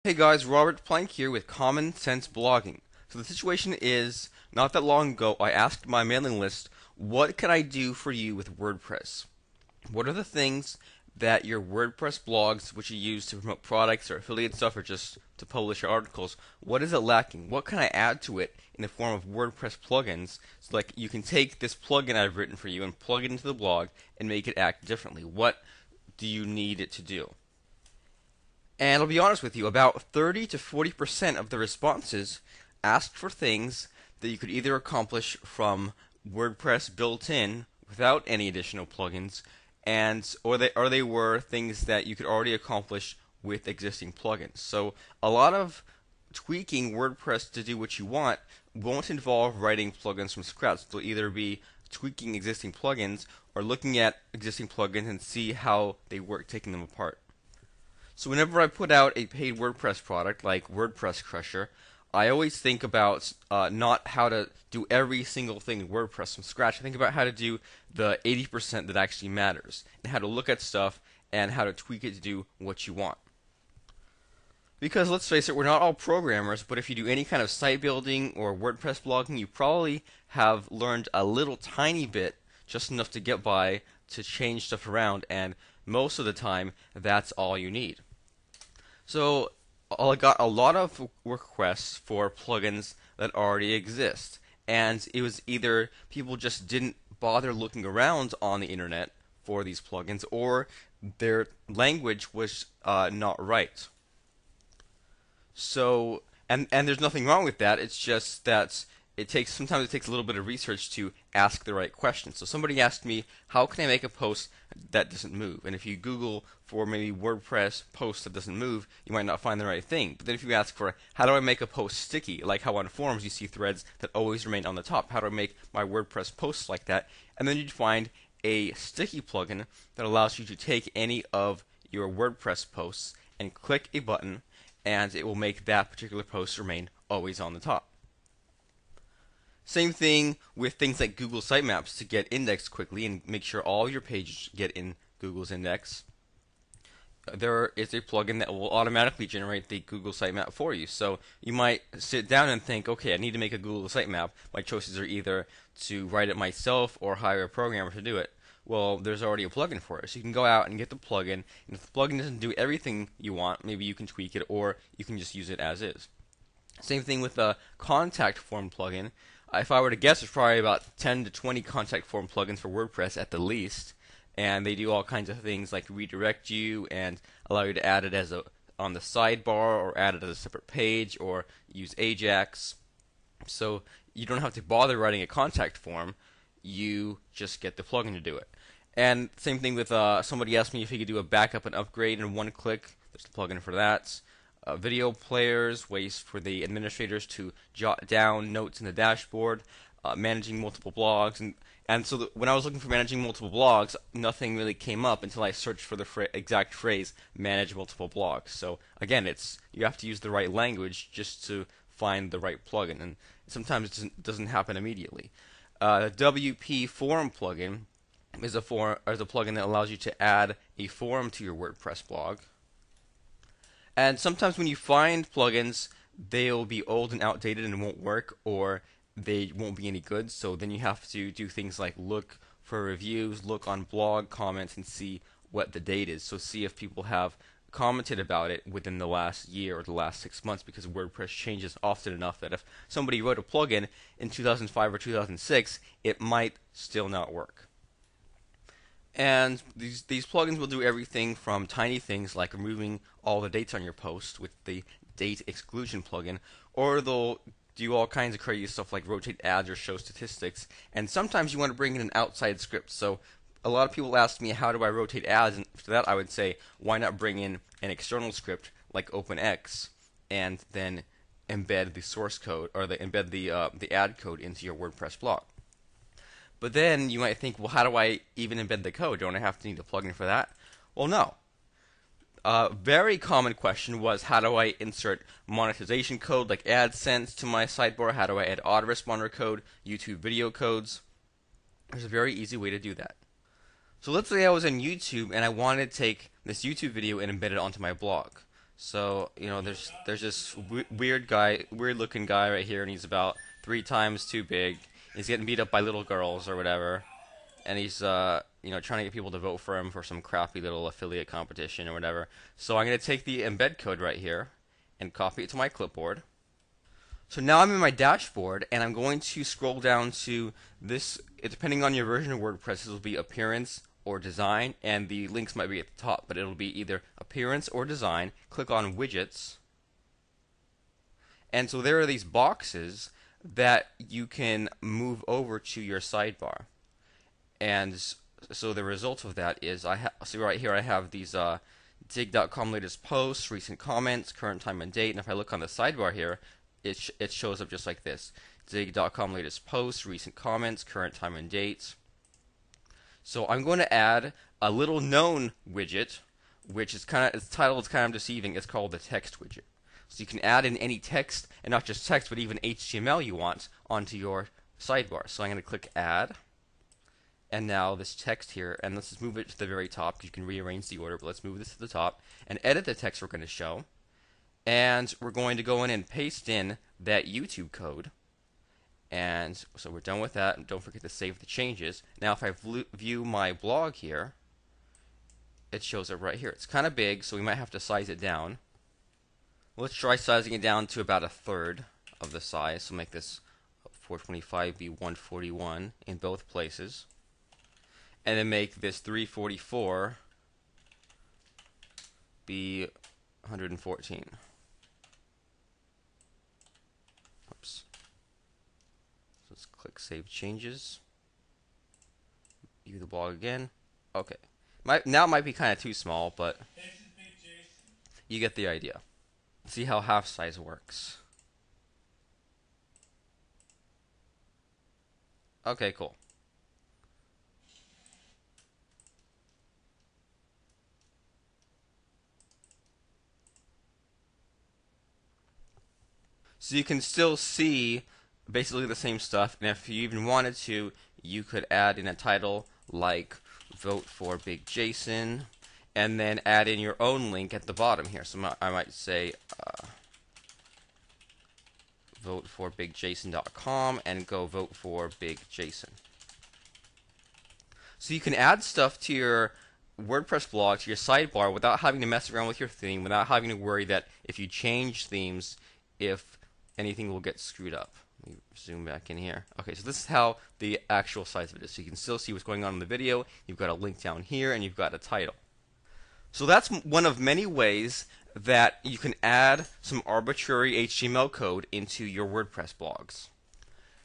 Hey guys, Robert Plank here with Common Sense Blogging. So the situation is, not that long ago, I asked my mailing list, what can I do for you with WordPress? What are the things that your WordPress blogs, which you use to promote products or affiliate stuff or just to publish your articles, what is it lacking? What can I add to it in the form of WordPress plugins so like you can take this plugin I've written for you and plug it into the blog and make it act differently? What do you need it to do? And I'll be honest with you, about 30 to 40% of the responses asked for things that you could either accomplish from WordPress built in without any additional plugins, and or they were things that you could already accomplish with existing plugins. So a lot of tweaking WordPress to do what you want won't involve writing plugins from scratch. It'll either be tweaking existing plugins or looking at existing plugins and see how they work, taking them apart. So whenever I put out a paid WordPress product like WordPress Crusher, I always think about not how to do every single thing in WordPress from scratch. I think about how to do the 80% that actually matters, and how to look at stuff and how to tweak it to do what you want. Because let's face it, we're not all programmers, but if you do any kind of site building or WordPress blogging, you probably have learned a little tiny bit, just enough to get by, to change stuff around, and most of the time, that's all you need. So I got a lot of requests for plugins that already exist, and it was either people just didn't bother looking around on the internet for these plugins, or their language was not right. So, and there's nothing wrong with that. It's just that sometimes it takes a little bit of research to ask the right questions. So somebody asked me, how can I make a post that doesn't move? And if you Google for maybe WordPress post that doesn't move, you might not find the right thing. But then if you ask for, how do I make a post sticky? Like how on forums you see threads that always remain on the top. How do I make my WordPress posts like that? And then you'd find a sticky plugin that allows you to take any of your WordPress posts and click a button, and it will make that particular post remain always on the top. Same thing with things like Google Sitemaps to get indexed quickly and make sure all your pages get in Google's index. There is a plugin that will automatically generate the Google sitemap for you. So you might sit down and think, okay, I need to make a Google sitemap. My choices are either to write it myself or hire a programmer to do it. Well, there's already a plugin for it. So you can go out and get the plugin, and if the plugin doesn't do everything you want, maybe you can tweak it, or you can just use it as is. Same thing with a contact form plugin. If I were to guess, there's probably about 10 to 20 contact form plugins for WordPress at the least, and they do all kinds of things like redirect you and allow you to add it as on the sidebar, or add it as a separate page, or use Ajax. So you don't have to bother writing a contact form. You just get the plugin to do it. And same thing with somebody asked me if he could do a backup and upgrade in one click. There's the plugin for that. Video players, ways for the administrators to jot down notes in the dashboard, managing multiple blogs, and so when I was looking for managing multiple blogs, nothing really came up until I searched for the exact phrase "manage multiple blogs." So again, you have to use the right language just to find the right plugin, and sometimes it doesn't happen immediately. The WP Forum plugin is a plugin that allows you to add a forum to your WordPress blog. And sometimes when you find plugins, they'll be old and outdated and won't work, or they won't be any good. So then you have to do things like look for reviews, look on blog comments, and see what the date is. So see if people have commented about it within the last year or the last 6 months, because WordPress changes often enough that if somebody wrote a plugin in 2005 or 2006, it might still not work. And these plugins will do everything from tiny things like removing all the dates on your post with the date exclusion plugin, or they'll do all kinds of crazy stuff like rotate ads or show statistics. And sometimes you want to bring in an outside script. So a lot of people ask me, how do I rotate ads? And for that I would say, why not bring in an external script like OpenX and then embed the source code, or embed the ad code into your WordPress blog. But then you might think, well, how do I even embed the code? Don't I have to need a plugin for that? Well, no. A very common question was, how do I insert monetization code like AdSense to my sidebar? How do I add autoresponder code, YouTube video codes? There's a very easy way to do that. So let's say I was on YouTube and I wanted to take this YouTube video and embed it onto my blog. So there's this weird looking guy right here, and he's about 3 times too big. He's getting beat up by little girls or whatever, and he's trying to get people to vote for him for some crappy little affiliate competition or whatever. So I'm gonna take the embed code right here and copy it to my clipboard. So now I'm in my dashboard, and I'm going to scroll down to this. Depending on your version of WordPress, this will be appearance or design, and the links might be at the top, but it'll be either appearance or design. Click on widgets, and so there are these boxes that you can move over to your sidebar. And so the result of that is see right here I have these dig.com latest posts, recent comments, current time and date, and if I look on the sidebar here, it shows up just like this: dig.com latest posts, recent comments, current time and dates. So I'm going to add a little known widget, which is its title is kind of deceiving. It's called the text widget. So you can add in any text, and not just text, but even HTML you want onto your sidebar. So I'm going to click add, and now this text here, and let's just move it to the very top because you can rearrange the order, but let's move this to the top and edit the text we're going to show. And we're going to go in and paste in that YouTube code. And so we're done with that, and don't forget to save the changes. Now if I view my blog here, it shows up right here. It's kind of big, so we might have to size it down. Let's try sizing it down to about 1/3 of the size. So make this 425 be 141 in both places. And then make this 344 be 114. Oops. So let's click Save Changes. View the blog again. Okay. Now it might be kind of too small, but you get the idea. See how half size works. Okay, cool. So you can still see basically the same stuff, and if you even wanted to, you could add in a title like "Vote for Big Jason," and then add in your own link at the bottom here. So I might say vote for bigjason.com and go vote for Big Jason. So you can add stuff to your WordPress blog, to your sidebar, without having to mess around with your theme, without having to worry that if you change themes, if anything will get screwed up. Let me zoom back in here. Okay, so this is how the actual size of it is. So you can still see what's going on in the video. You've got a link down here, and you've got a title. So that's one of many ways that you can add some arbitrary HTML code into your WordPress blogs.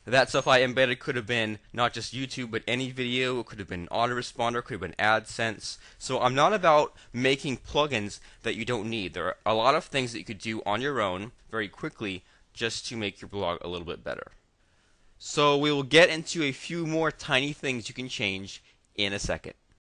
That stuff I embedded could have been not just YouTube, but any video. It could have been autoresponder, could have been AdSense. So I'm not about making plugins that you don't need. There are a lot of things that you could do on your own very quickly just to make your blog a little bit better. So we will get into a few more tiny things you can change in a second.